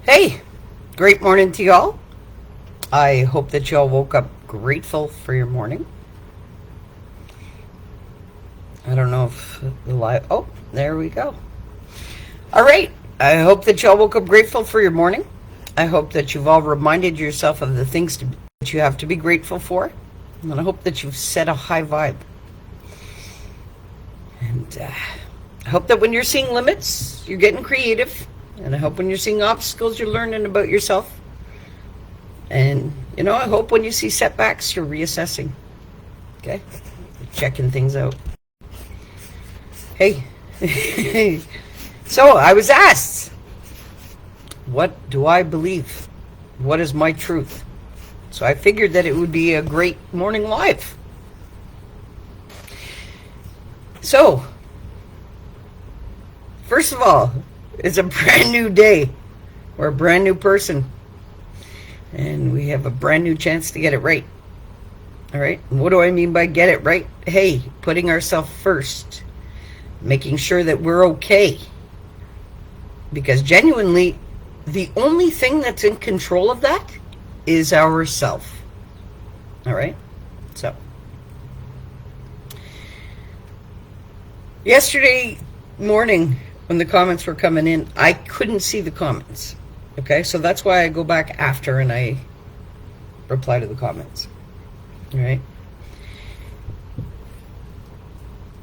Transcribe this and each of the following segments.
Hey, great morning to y'all. I hope that y'all woke up grateful for your morning. I don't know if the live. Oh, there we go. All right. I hope that y'all woke up grateful for your morning. I hope that you've all reminded yourself of the things that you have to be grateful for. And I hope that you've set a high vibe. And I hope that when you're seeing limits, you're getting creative. And I hope when you're seeing obstacles, you're learning about yourself. And, I hope when you see setbacks, you're reassessing. Okay? Checking things out. Hey. So, I was asked, what do I believe? What is my truth? So I figured that it would be a great morning live. So, first of all, it's a brand new day. We're a brand new person. And we have a brand new chance to get it right. All right? And what do I mean by get it right? Hey, putting ourselves first. Making sure that we're okay. Because genuinely, the only thing that's in control of that is ourself. All right? So, yesterday morning, when the comments were coming in, I couldn't see the comments. Okay, so that's why I go back after and I reply to the comments. All right.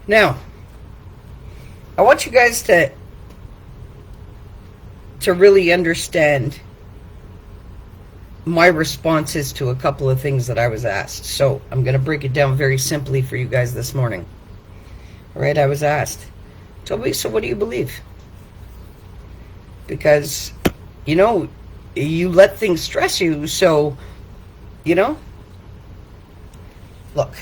Now, I want you guys to really understand my responses to a couple of things that I was asked. So I'm going to break it down very simply for you guys this morning. All right, I was asked, Tobi, so what do you believe? Because, you let things stress you, so, look,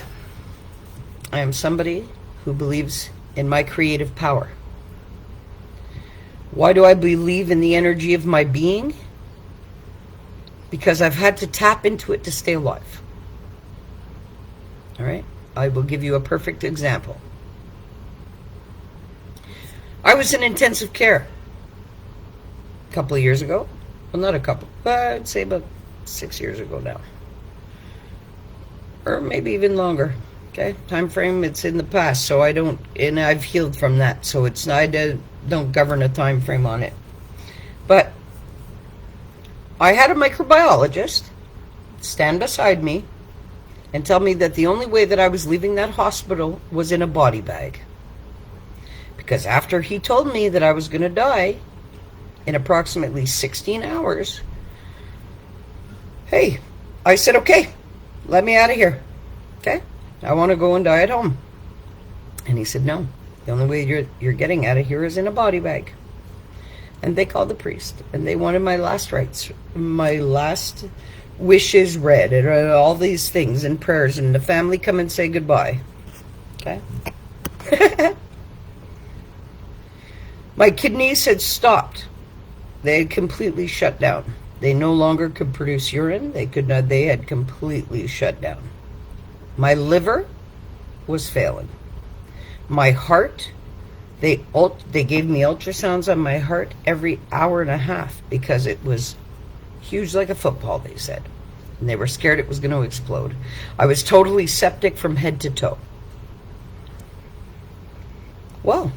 I am somebody who believes in my creative power. Why do I believe in the energy of my being? Because I've had to tap into it to stay alive. All right? I will give you a perfect example. I was in intensive care a couple of years ago. Well, not a couple, but I'd say about 6 years ago now. Or maybe even longer. Okay? Time frame, it's in the past, so I've healed from that, so I don't govern a time frame on it. But I had a microbiologist stand beside me and tell me that the only way that I was leaving that hospital was in a body bag. Because after he told me that I was going to die in approximately 16 hours, hey, I said, okay, let me out of here. Okay? I want to go and die at home. And he said, no, the only way you're getting out of here is in a body bag. And they called the priest, and they wanted my last rites, my last wishes read, and all these things and prayers, and the family come and say goodbye. Okay? My kidneys had stopped. They had completely shut down. They no longer could produce urine. They had completely shut down. My liver was failing. My heart, they gave me ultrasounds on my heart every hour and a half because it was huge like a football, they said. And they were scared it was going to explode. I was totally septic from head to toe. Well,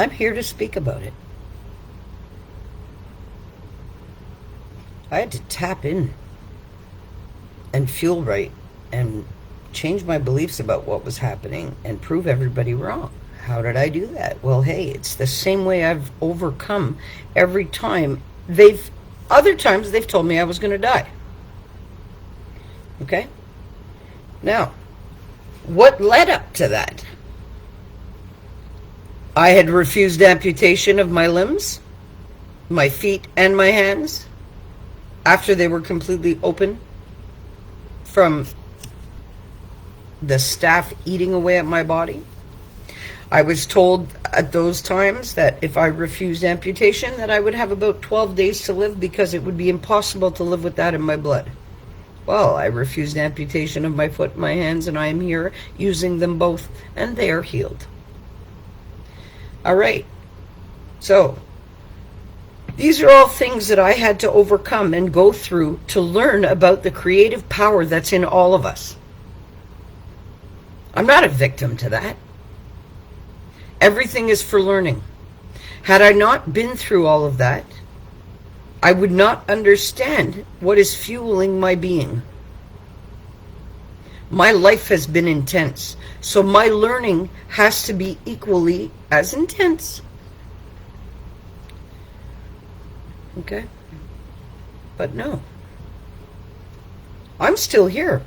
I'm here to speak about it. I had to tap in and feel right and change my beliefs about what was happening and prove everybody wrong. How did I do that? Well, hey, it's the same way I've overcome every time. Other times they've told me I was going to die. Okay? Now, what led up to that? I had refused amputation of my limbs, my feet and my hands, after they were completely open from the staff eating away at my body. I was told at those times that if I refused amputation, that I would have about 12 days to live because it would be impossible to live with that in my blood. Well, I refused amputation of my foot and my hands, and I am here using them both, and they are healed. All right. So, These are all things that I had to overcome and go through to learn about the creative power that's in all of us. I'm not a victim to that. Everything is for learning. Had I not been through all of that, I would not understand what is fueling my being. My life has been intense, so my learning has to be equally as intense. Okay? But no. I'm still here.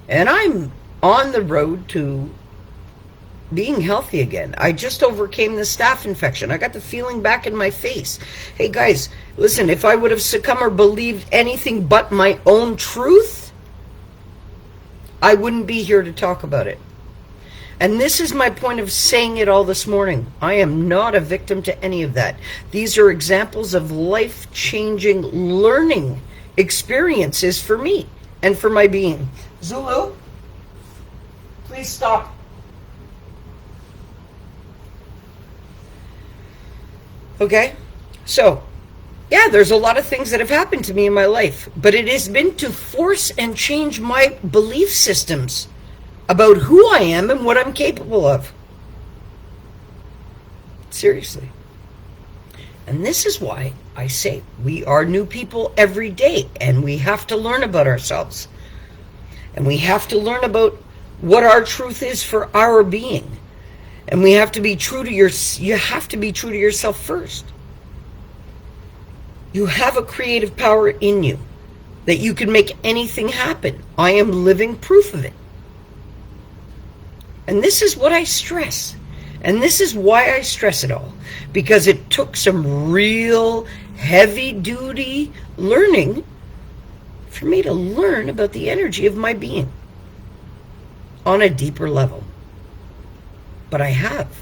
And I'm on the road to being healthy again. I just overcame the staph infection. I got the feeling back in my face. Hey guys, listen, if I would have succumbed or believed anything but my own truth, I wouldn't be here to talk about it. And this is my point of saying it all this morning. I am not a victim to any of that. These are examples of life-changing learning experiences for me and for my being. Zulu, please stop. Okay? So, yeah, there's a lot of things that have happened to me in my life, but it has been to force and change my belief systems about who I am and what I'm capable of. Seriously. And this is why I say we are new people every day, and we have to learn about ourselves. And we have to learn about what our truth is for our being. And we have to be true to you have to be true to yourself first. You have a creative power in you that you can make anything happen. I am living proof of it. And this is what I stress. And this is why I stress it all. Because it took some real heavy-duty learning for me to learn about the energy of my being on a deeper level. But I have.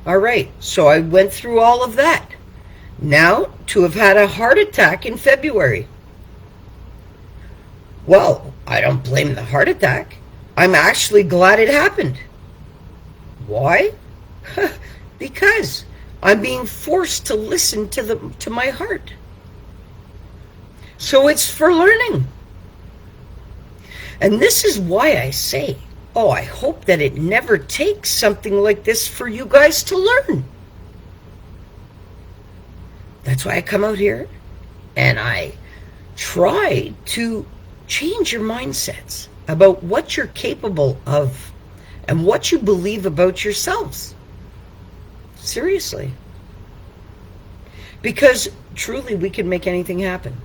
All right, so I went through all of that. Now, to have had a heart attack in February. Well, I don't blame the heart attack. I'm actually glad it happened. Why? Because I'm being forced to listen to my heart. So it's for learning. And this is why I say, oh, I hope that it never takes something like this for you guys to learn. That's why I come out here and I try to change your mindsets about what you're capable of and what you believe about yourselves. Seriously. Because truly we can make anything happen.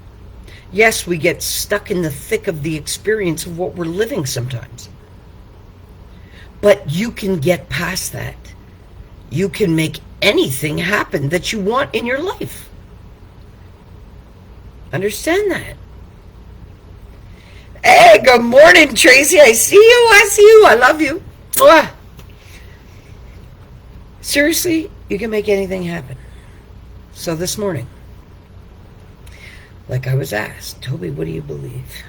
Yes, we get stuck in the thick of the experience of what we're living sometimes. But you can get past that. You can make anything happen that you want in your life. Understand that. Hey, good morning, Tracy. I see you. I love you. Mwah. Seriously, you can make anything happen. So this morning, like I was asked, Toby, what do you believe?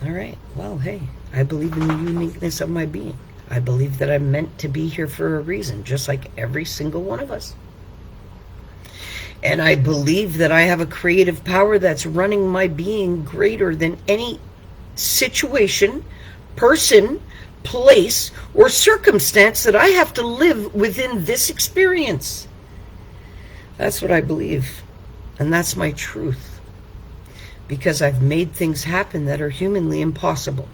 All right, well, hey, I believe in the uniqueness of my being. I believe that I'm meant to be here for a reason, just like every single one of us. And I believe that I have a creative power that's running my being greater than any situation, person, place, or circumstance that I have to live within this experience. That's what I believe. And that's my truth. Because I've made things happen that are humanly impossible,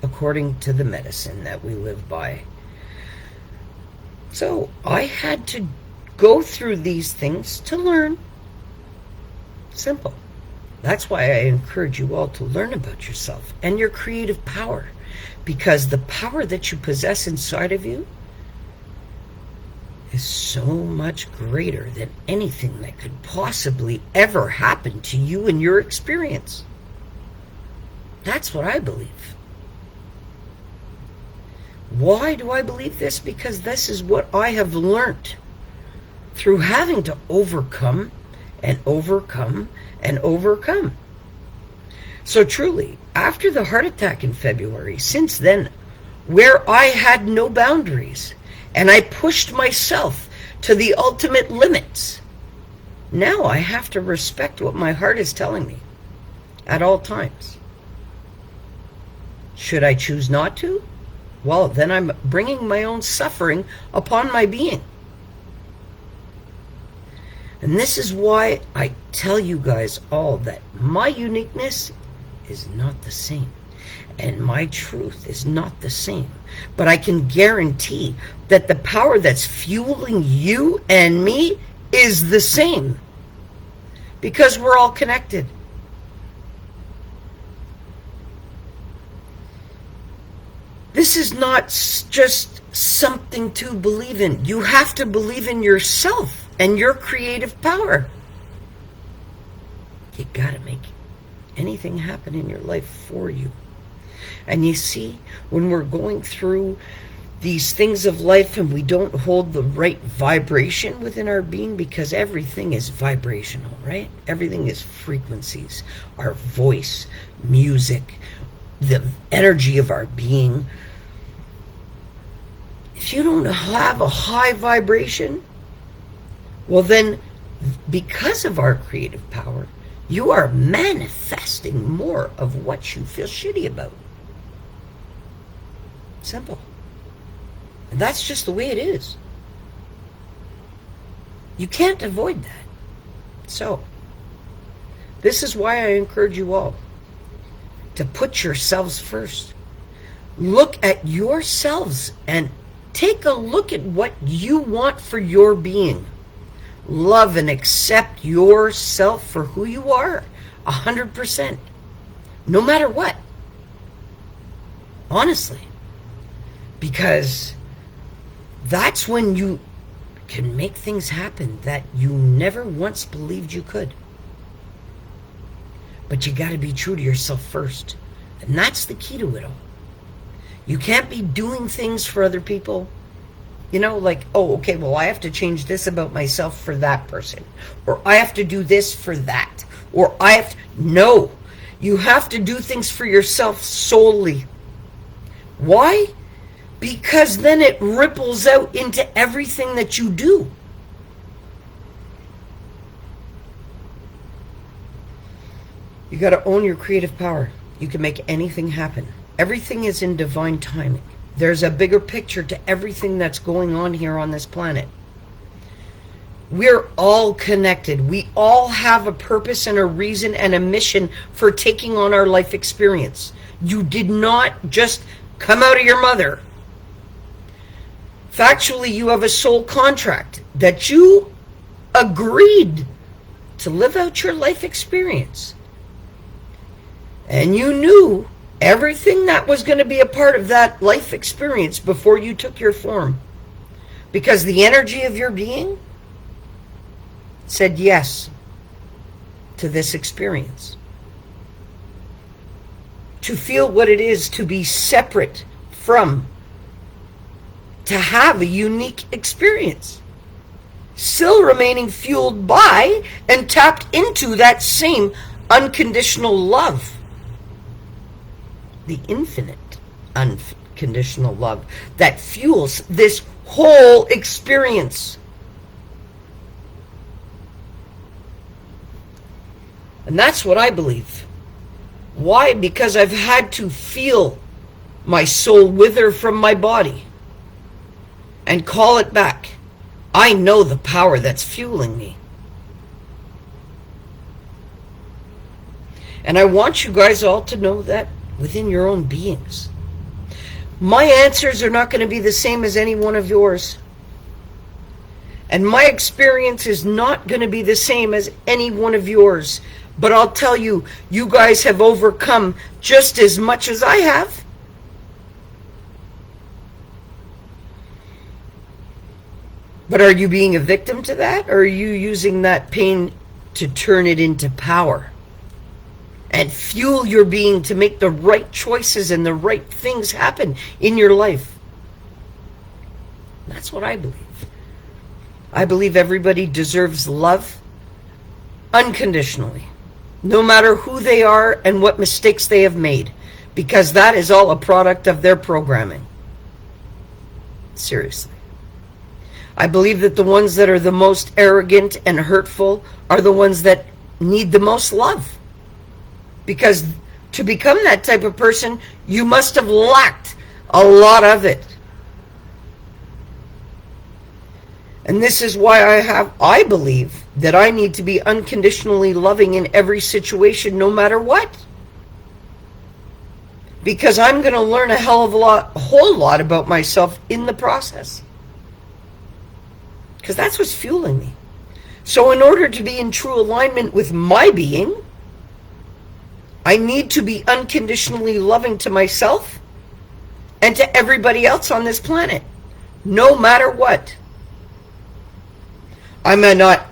according to the medicine that we live by. So I had to go through these things to learn. Simple. That's why I encourage you all to learn about yourself and your creative power. Because the power that you possess inside of you is so much greater than anything that could possibly ever happen to you in your experience. That's what I believe. Why do I believe this? Because this is what I have learned through having to overcome and overcome and overcome. So truly, after the heart attack in February, since then, where I had no boundaries and I pushed myself to the ultimate limits, Now I have to respect what my heart is telling me at all times. Should I choose not to? Well, then I'm bringing my own suffering upon my being. And this is why I tell you guys all that my uniqueness is not the same. And my truth is not the same. But I can guarantee that the power that's fueling you and me is the same. Because we're all connected. This is not just something to believe in. You have to believe in yourself and your creative power. You gotta make anything happen in your life for you. And you see, when we're going through these things of life and we don't hold the right vibration within our being, because everything is vibrational, right? Everything is frequencies. Our voice, music, the energy of our being. If you don't have a high vibration, well then, because of our creative power, you are manifesting more of what you feel shitty about. Simple. And that's just the way it is. You can't avoid that. So, this is why I encourage you all to put yourselves first. Look at yourselves and take a look at what you want for your being. Love and accept yourself for who you are, 100%. No matter what. Honestly. Because that's when you can make things happen that you never once believed you could. But you got to be true to yourself first. And that's the key to it all. You can't be doing things for other people. You know, like, oh, okay, well, I have to change this about myself for that person. Or I have to do this for that. Or I have to... No. You have to do things for yourself solely. Why? Because then it ripples out into everything that you do. You got to own your creative power. You can make anything happen. Everything is in divine timing. There's a bigger picture to everything that's going on here on this planet. We're all connected. We all have a purpose and a reason and a mission for taking on our life experience. You did not just come out of your mother. Factually, you have a soul contract that you agreed to live out your life experience. And you knew everything that was going to be a part of that life experience before you took your form. Because the energy of your being said yes to this experience. To feel what it is to be separate from, to have a unique experience. Still remaining fueled by and tapped into that same unconditional love. The infinite unconditional love that fuels this whole experience. And that's what I believe. Why? Because I've had to feel my soul wither from my body and call it back. I know the power that's fueling me. And I want you guys all to know that within your own beings. My answers are not going to be the same as any one of yours. And my experience is not going to be the same as any one of yours. But I'll tell you, you guys have overcome just as much as I have. But are you being a victim to that? Or are you using that pain to turn it into power? And fuel your being to make the right choices and the right things happen in your life. That's what I believe. I believe everybody deserves love unconditionally. No matter who they are and what mistakes they have made. Because that is all a product of their programming. Seriously. I believe that the ones that are the most arrogant and hurtful are the ones that need the most love. Because to become that type of person, you must have lacked a lot of it. And this is why I believe that I need to be unconditionally loving in every situation, no matter what. Because I'm going to learn a whole lot about myself in the process. Because that's what's fueling me. So in order to be in true alignment with my being, I need to be unconditionally loving to myself and to everybody else on this planet, no matter what. I may not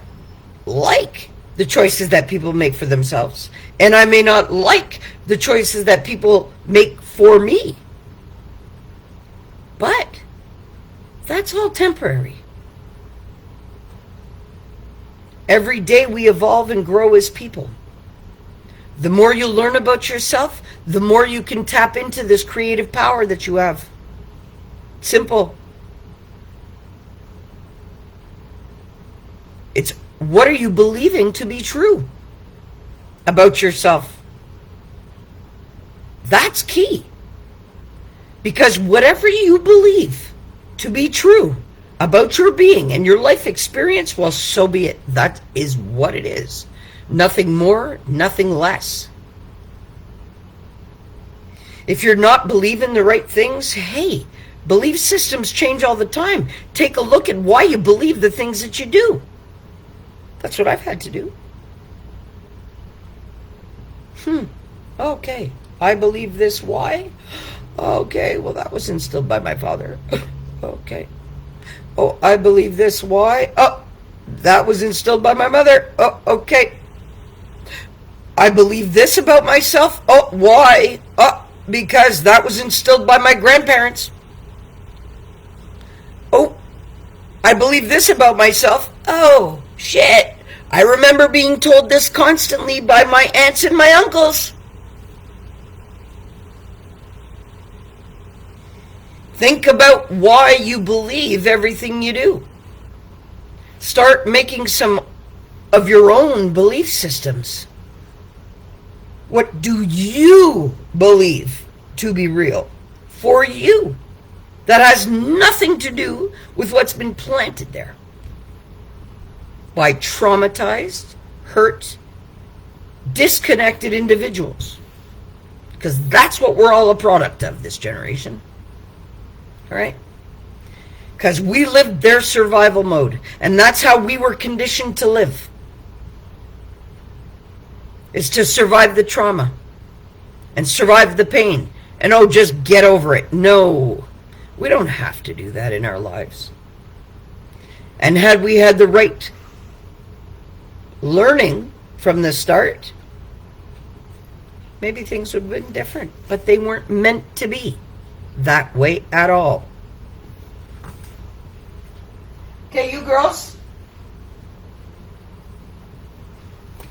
like the choices that people make for themselves, and I may not like the choices that people make for me. But that's all temporary. Every day we evolve and grow as people. The more you learn about yourself, the more you can tap into this creative power that you have. Simple. It's what are you believing to be true about yourself? That's key. Because whatever you believe to be true about your being and your life experience, well, so be it. That is what it is. Nothing more, nothing less. If you're not believing the right things, hey, belief systems change all the time. Take a look at why you believe the things that you do. That's what I've had to do. Okay. I believe this. Why? Okay. Well, that was instilled by my father. Okay. Oh, I believe this. Why? Oh, that was instilled by my mother. Oh, okay. I believe this about myself. Oh, why? Oh, because that was instilled by my grandparents. Oh, I believe this about myself. Oh, shit. I remember being told this constantly by my aunts and my uncles. Think about why you believe everything you do. Start making some of your own belief systems. What do you believe to be real for you? That has nothing to do with what's been planted there by traumatized, hurt, disconnected individuals. Because that's what we're all a product of, this generation. All right? Because we lived their survival mode. And that's how we were conditioned to live. Is to survive the trauma. And survive the pain. And just get over it. No. We don't have to do that in our lives. And had we had the right learning from the start, maybe things would have been different. But they weren't meant to be that way at all. Okay, you girls?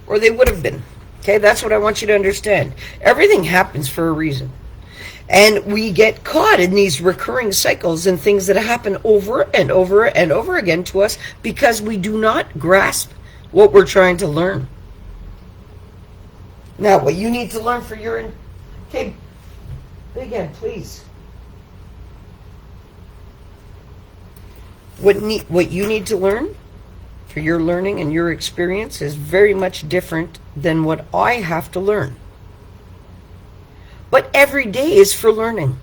Or they would have been. Okay, that's what I want you to understand. Everything happens for a reason. And we get caught in these recurring cycles and things that happen over and over and over again to us because we do not grasp what we're trying to learn. Now, what you need to learn for your... Okay, again, please. What you need to learn for your learning and your experience is very much different than what I have to learn. But every day is for learning.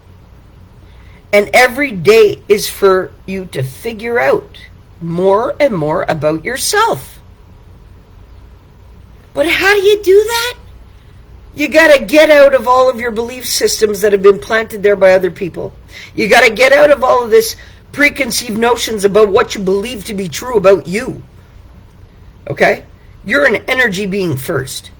And every day is for you to figure out more and more about yourself. But how do you do that? You got to get out of all of your belief systems that have been planted there by other people. You got to get out of all of this preconceived notions about what you believe to be true about you. Okay? You're an energy being first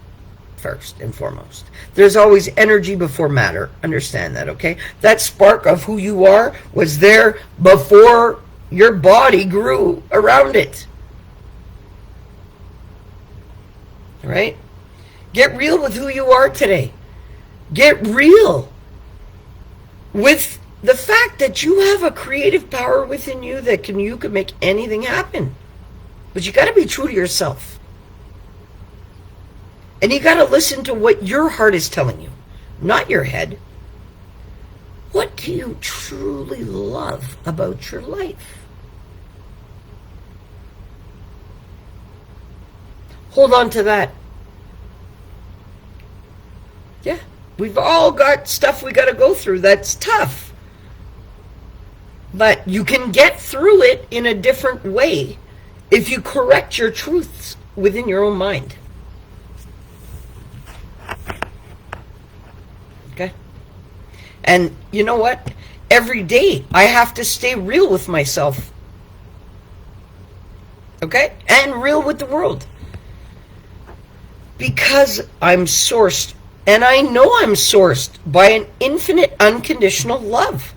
and foremost. There's always energy before matter. Understand that, okay? That spark of who you are was there before your body grew around it. All right? Get real with who you are today. Get real with the fact that you have a creative power within you that you can make anything happen. But you got to be true to yourself. And you got to listen to what your heart is telling you, not your head. What do you truly love about your life? Hold on to that. Yeah, we've all got stuff we got to go through that's tough. But you can get through it in a different way if you correct your truths within your own mind. Okay? And you know what? Every day I have to stay real with myself. Okay? And real with the world. Because I'm sourced, and I know I'm sourced by an infinite unconditional love.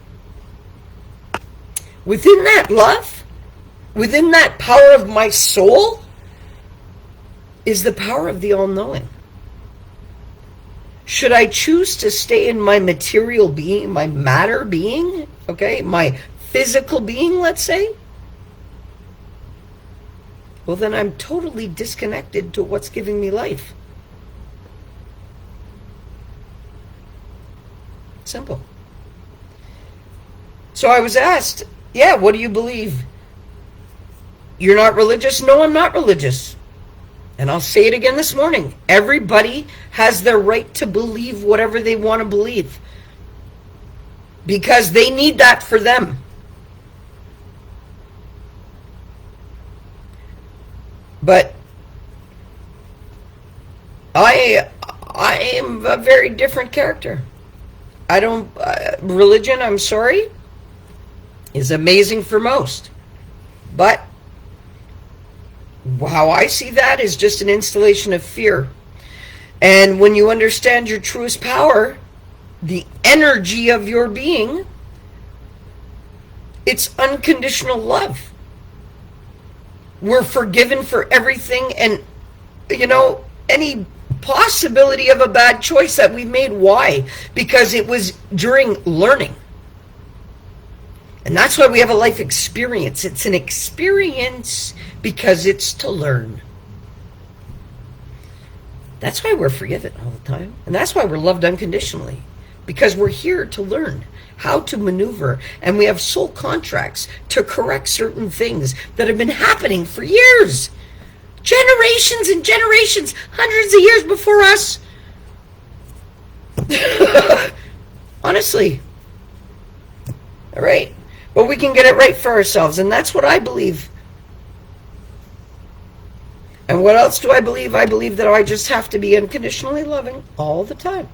Within that love, within that power of my soul, is the power of the all-knowing. Should I choose to stay in my material being, my matter being, okay, my physical being, let's say, well, then I'm totally disconnected to what's giving me life. Simple. So I was asked, yeah, what do you believe? You're not religious? No, I'm not religious. And I'll say it again this morning. Everybody has their right to believe whatever they want to believe. Because they need that for them. But I am a very different character. I don't, religion, I'm sorry, is amazing for most. But how I see that is just an installation of fear. And when you understand your truest power, the energy of your being, it's unconditional love. We're forgiven for everything, and any possibility of a bad choice that we made. Why? Because it was during learning. And that's why we have a life experience. It's an experience because it's to learn. That's why we're forgiven all the time. And that's why we're loved unconditionally. Because we're here to learn how to maneuver. And we have soul contracts to correct certain things that have been happening for years. Generations and generations, hundreds of years before us. Honestly. All right. But we can get it right for ourselves. And that's what I believe. And what else do I believe? I believe that I just have to be unconditionally loving all the time.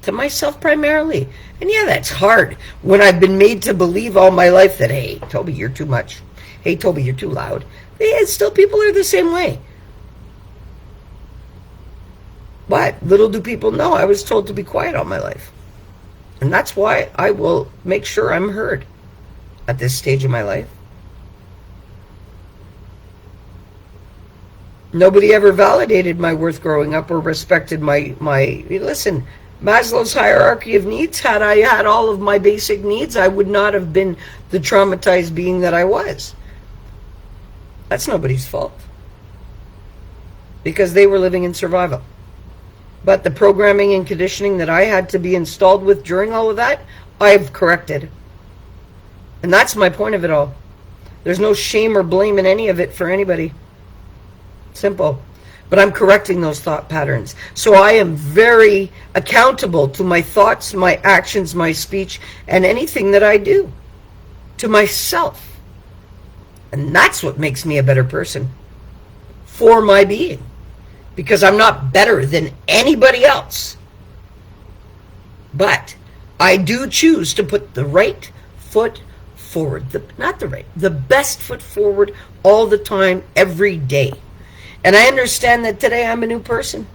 To myself primarily. And yeah, that's hard when I've been made to believe all my life that, hey, Tobi, you're too much. Hey, Tobi, you're too loud. Yeah, still people are the same way. But little do people know, I was told to be quiet all my life. And that's why I will make sure I'm heard at this stage of my life. Nobody ever validated my worth growing up or respected my listen, Maslow's hierarchy of needs, had I had all of my basic needs, I would not have been the traumatized being that I was. That's nobody's fault. Because they were living in survival. But the programming and conditioning that I had to be installed with during all of that, I've corrected. And that's my point of it all. There's no shame or blame in any of it for anybody. Simple. But I'm correcting those thought patterns. So I am very accountable to my thoughts, my actions, my speech, and anything that I do. To myself. And that's what makes me a better person. For my being. Because I'm not better than anybody else. But I do choose to put the right foot forward. The best foot forward all the time, every day. And I understand that today I'm a new person.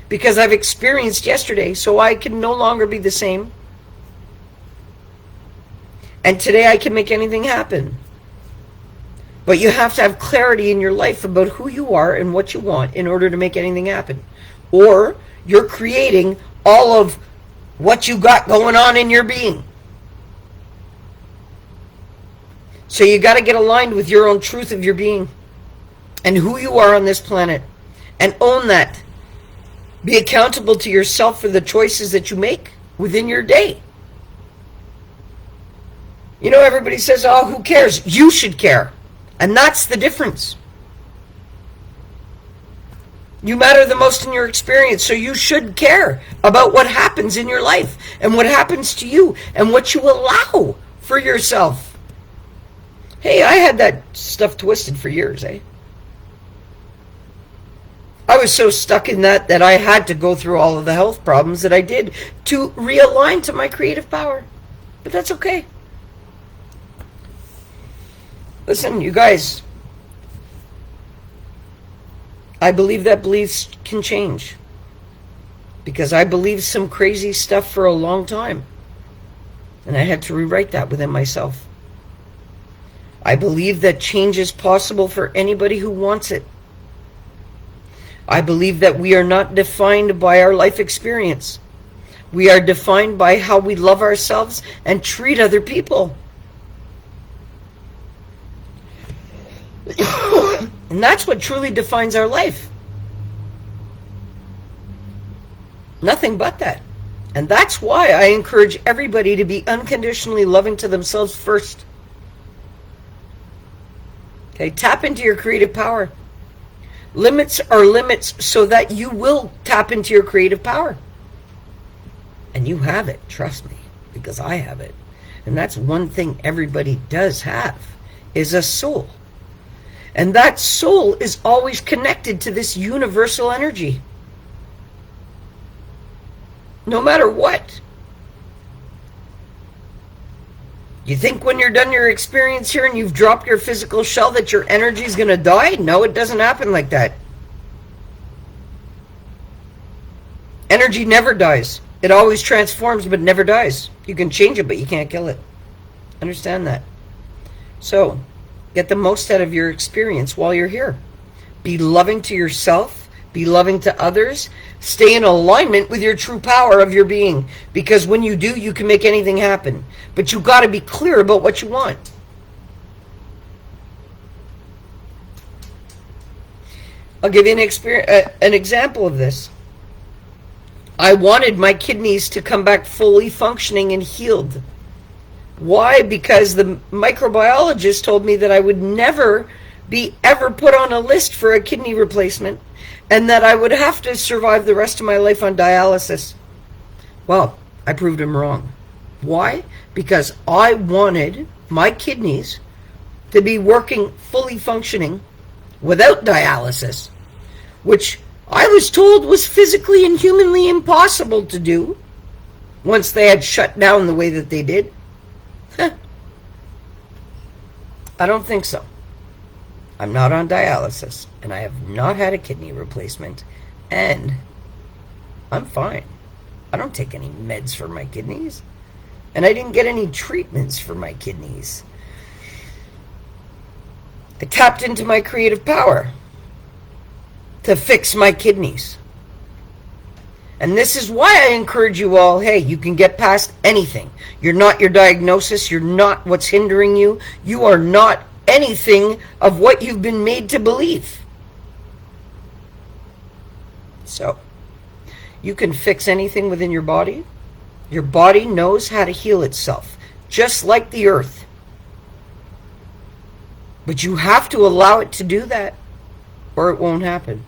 Because I've experienced yesterday, so I can no longer be the same. And today I can make anything happen. But you have to have clarity in your life about who you are and what you want in order to make anything happen. Or you're creating all of what you got going on in your being. So you got to get aligned with your own truth of your being and who you are on this planet, and own that. Be accountable to yourself for the choices that you make within your day. You know, everybody says, oh, who cares? You should care. And that's the difference. You matter the most in your experience, so you should care about what happens in your life and what happens to you and what you allow for yourself. Hey, I had that stuff twisted for years, eh? I was so stuck in that I had to go through all of the health problems that I did to realign to my creative power. But that's okay. Listen, you guys, I believe that beliefs can change. Because I believed some crazy stuff for a long time. And I had to rewrite that within myself. I believe that change is possible for anybody who wants it. I believe that we are not defined by our life experience. We are defined by how we love ourselves and treat other people. And that's what truly defines our life. Nothing but that. And that's why I encourage everybody to be unconditionally loving to themselves first. Okay, tap into your creative power. Limits are limits so that you will tap into your creative power. And you have it, trust me, because I have it. And that's one thing everybody does have, is a soul. And that soul is always connected to this universal energy. No matter what. You think when you're done your experience here and you've dropped your physical shell that your energy is going to die? No, it doesn't happen like that. Energy never dies. It always transforms but never dies. You can change it, but you can't kill it. Understand that. So, get the most out of your experience while you're here. Be loving to yourself. Be loving to others. Stay in alignment with your true power of your being. Because when you do, you can make anything happen. But you got to be clear about what you want. I'll give you an example of this. I wanted my kidneys to come back fully functioning and healed. Why? Because the microbiologist told me that I would never be ever put on a list for a kidney replacement, and that I would have to survive the rest of my life on dialysis. Well, I proved him wrong. Why? Because I wanted my kidneys to be working, fully functioning, without dialysis, which I was told was physically and humanly impossible to do once they had shut down the way that they did. I don't think so. I'm not on dialysis, and I have not had a kidney replacement, and I'm fine. I don't take any meds for my kidneys, and I didn't get any treatments for my kidneys. I tapped into my creative power to fix my kidneys. And this is why I encourage you all, hey, you can get past anything. You're not your diagnosis. You're not what's hindering you. You are not anything of what you've been made to believe. So, you can fix anything within your body. Your body knows how to heal itself, just like the earth. But you have to allow it to do that, or it won't happen.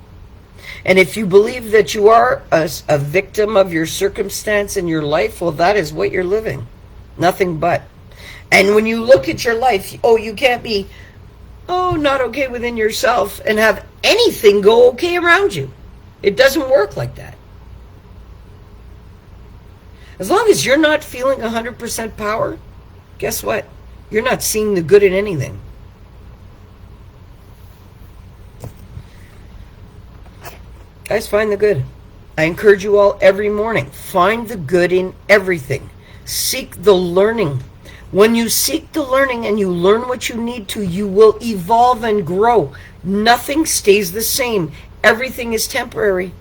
And if you believe that you are a victim of your circumstance in your life, well, that is what you're living. Nothing but. And when you look at your life, you can't be, not okay within yourself and have anything go okay around you. It doesn't work like that. As long as you're not feeling 100% power, guess what? You're not seeing the good in anything. Guys, find the good. I encourage you all every morning. Find the good in everything. Seek the learning. When you seek the learning and you learn what you need to, you will evolve and grow. Nothing stays the same. Everything is temporary.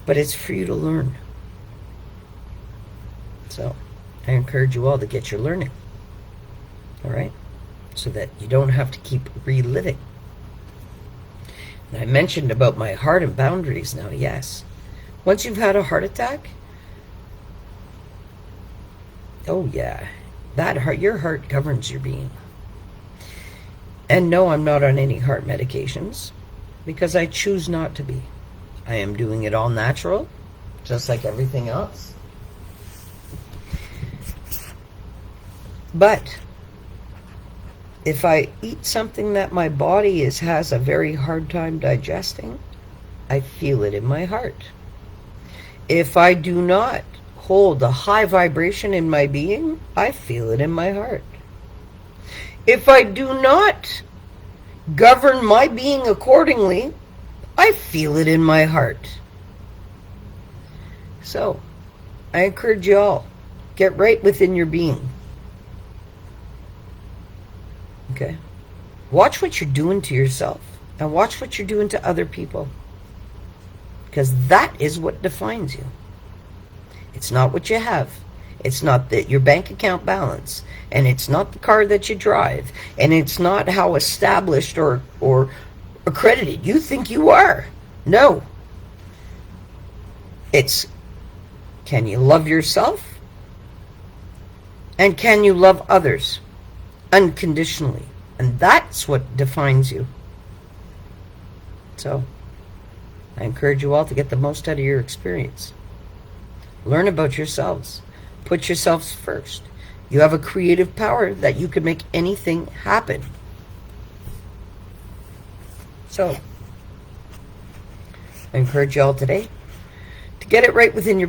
But it's for you to learn. So, I encourage you all to get your learning. All right? So that you don't have to keep reliving. And I mentioned about my heart and boundaries now, yes. Once you've had a heart attack, oh yeah, your heart governs your being. And no, I'm not on any heart medications because I choose not to be. I am doing it all natural, just like everything else. But if I eat something that my body has a very hard time digesting, I feel it in my heart. If I do not hold a high vibration in my being, I feel it in my heart. If I do not govern my being accordingly, I feel it in my heart. So, I encourage you all, get right within your being. Okay? Watch what you're doing to yourself, and watch what you're doing to other people. Because that is what defines you. It's not what you have. It's not your bank account balance. And it's not the car that you drive. And it's not how established or accredited you think you are. No. It's, can you love yourself? And can you love others unconditionally? And that's what defines you. So, I encourage you all to get the most out of your experience. Learn about yourselves. Put yourselves first. You have a creative power that you can make anything happen. So, I encourage you all today to get it right within your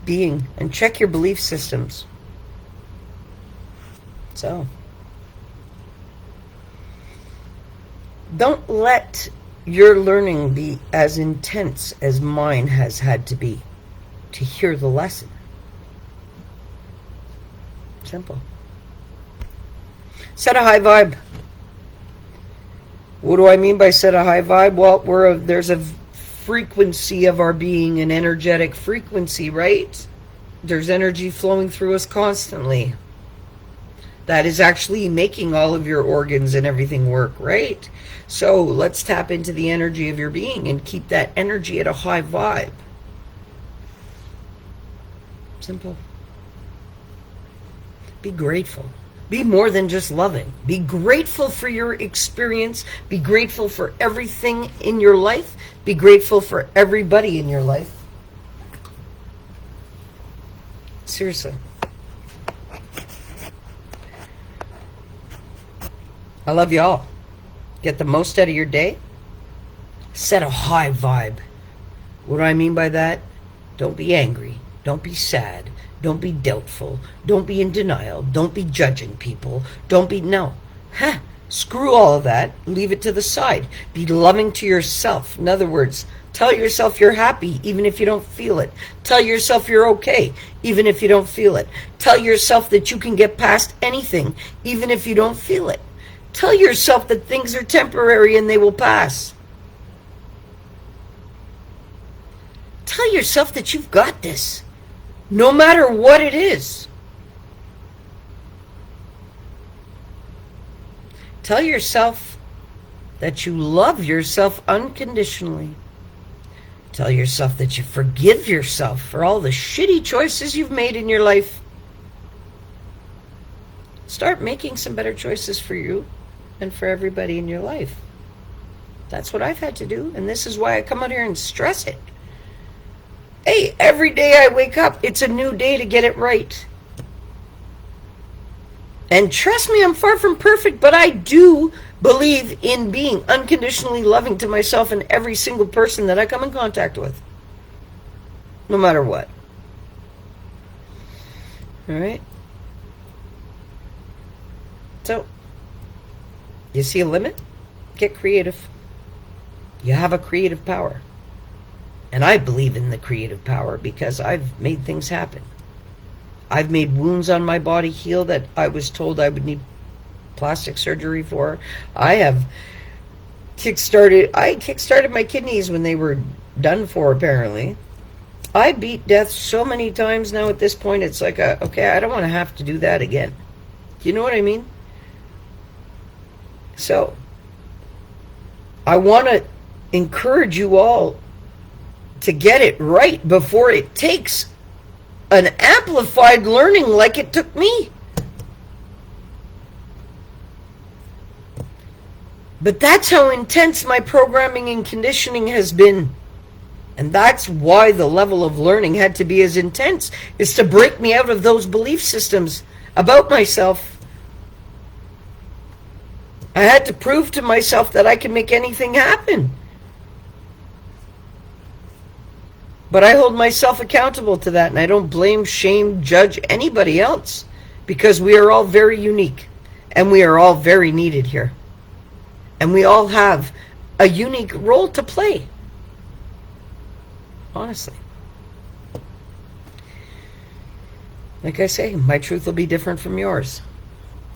being and check your belief systems. So, don't let your learning be as intense as mine has had to be to hear the lesson. Simple. Set a high vibe. What do I mean by set a high vibe? Well, there's a frequency of our being, an energetic frequency, right? There's energy flowing through us constantly. That is actually making all of your organs and everything work, right? So let's tap into the energy of your being and keep that energy at a high vibe. Simple. Be grateful. Be more than just loving. Be grateful for your experience. Be grateful for everything in your life. Be grateful for everybody in your life. Seriously. I love you all. Get the most out of your day. Set a high vibe. What do I mean by that? Don't be angry. Don't be sad. Don't be doubtful. Don't be in denial. Don't be judging people. No. Screw all of that. Leave it to the side. Be loving to yourself. In other words, tell yourself you're happy even if you don't feel it. Tell yourself you're okay even if you don't feel it. Tell yourself that you can get past anything even if you don't feel it. Tell yourself that things are temporary and they will pass. Tell yourself that you've got this, no matter what it is. Tell yourself that you love yourself unconditionally. Tell yourself that you forgive yourself for all the shitty choices you've made in your life. Start making some better choices for you and for everybody in your life. That's what I've had to do, and this is why I come out here and stress it. Hey, every day I wake up, it's a new day to get it right. And trust me, I'm far from perfect, but I do believe in being unconditionally loving to myself and every single person that I come in contact with. No matter what. All right? So, you see a limit? Get creative. You have a creative power. And I believe in the creative power because I've made things happen. I've made wounds on my body heal that I was told I would need plastic surgery for. I kickstarted my kidneys when they were done for, apparently. I beat death so many times now at this point, it's like, okay, I don't want to have to do that again. You know what I mean? So, I want to encourage you all to get it right before it takes an amplified learning like it took me. But that's how intense my programming and conditioning has been. And that's why the level of learning had to be as intense, is to break me out of those belief systems about myself. I had to prove to myself that I can make anything happen. But I hold myself accountable to that, and I don't blame, shame, judge anybody else, because we are all very unique, and we are all very needed here. And we all have a unique role to play. Honestly. Like I say, my truth will be different from yours,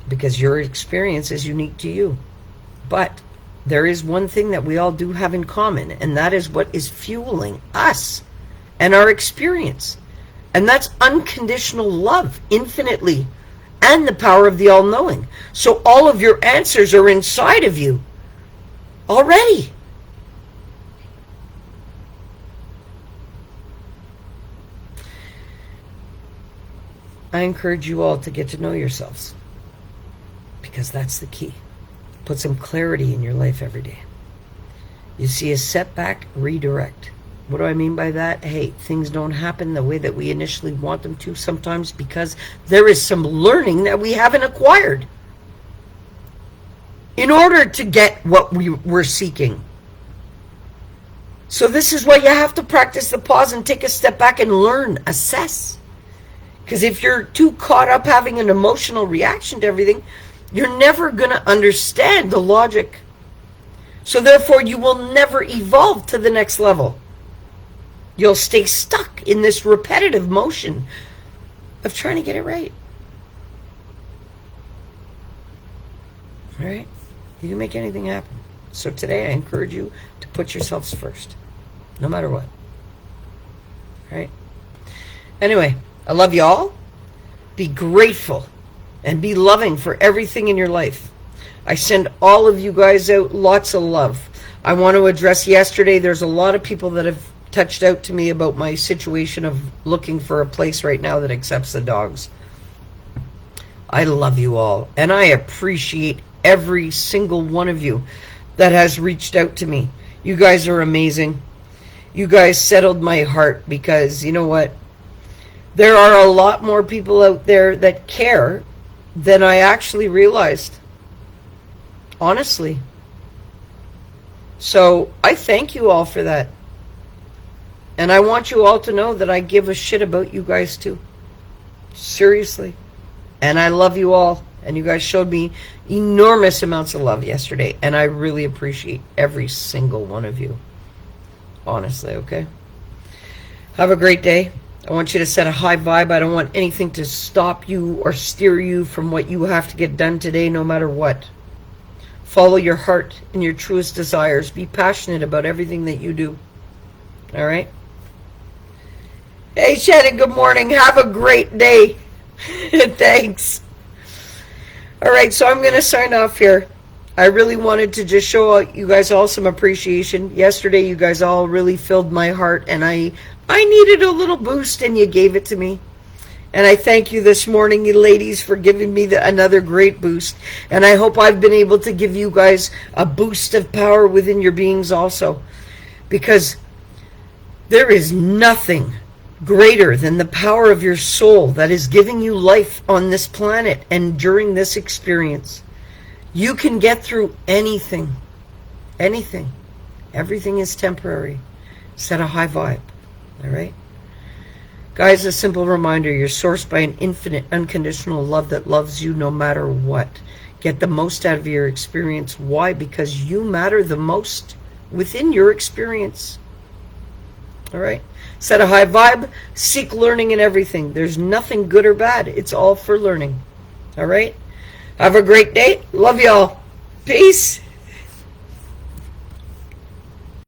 because your experience is unique to you. But there is one thing that we all do have in common, and that is what is fueling us and our experience. And that's unconditional love, infinitely, and the power of the all-knowing. So all of your answers are inside of you already. I encourage you all to get to know yourselves, because that's the key. Put some clarity in your life every day. You see a setback, redirect. What do I mean by that? Hey, things don't happen the way that we initially want them to sometimes, because there is some learning that we haven't acquired in order to get what we were seeking. So this is why you have to practice the pause and take a step back and learn, assess. Because if you're too caught up having an emotional reaction to everything, you're never going to understand the logic. So therefore, you will never evolve to the next level. You'll stay stuck in this repetitive motion of trying to get it right. All right? You can make anything happen. So today I encourage you to put yourselves first, no matter what. All right? Anyway, I love you all. Be grateful and be loving for everything in your life. I send all of you guys out lots of love. I want to address yesterday, there's a lot of people that have touched out to me about my situation of looking for a place right now that accepts the dogs. I love you all, and I appreciate every single one of you that has reached out to me. You guys are amazing. You guys settled my heart, because you know what? There are a lot more people out there that care than I actually realized. Honestly. So I thank you all for that. And I want you all to know that I give a shit about you guys too. Seriously. And I love you all. And you guys showed me enormous amounts of love yesterday. And I really appreciate every single one of you. Honestly, okay? Have a great day. I want you to set a high vibe. I don't want anything to stop you or steer you from what you have to get done today, no matter what. Follow your heart and your truest desires. Be passionate about everything that you do. All right? Hey, Shannon, good morning. Have a great day. Thanks. All right, so I'm going to sign off here. I really wanted to just show you guys all some appreciation. Yesterday, you guys all really filled my heart, and I needed a little boost, and you gave it to me. And I thank you this morning, you ladies, for giving me another great boost. And I hope I've been able to give you guys a boost of power within your beings also. Because there is nothing greater than the power of your soul that is giving you life on this planet and during this experience. You can get through anything. Anything. Everything is temporary. Set a high vibe. All right? Guys, a simple reminder, you're sourced by an infinite, unconditional love that loves you no matter what. Get the most out of your experience. Why? Because you matter the most within your experience. All right? Set a high vibe. Seek learning in everything. There's nothing good or bad. It's all for learning. All right? Have a great day. Love y'all. Peace.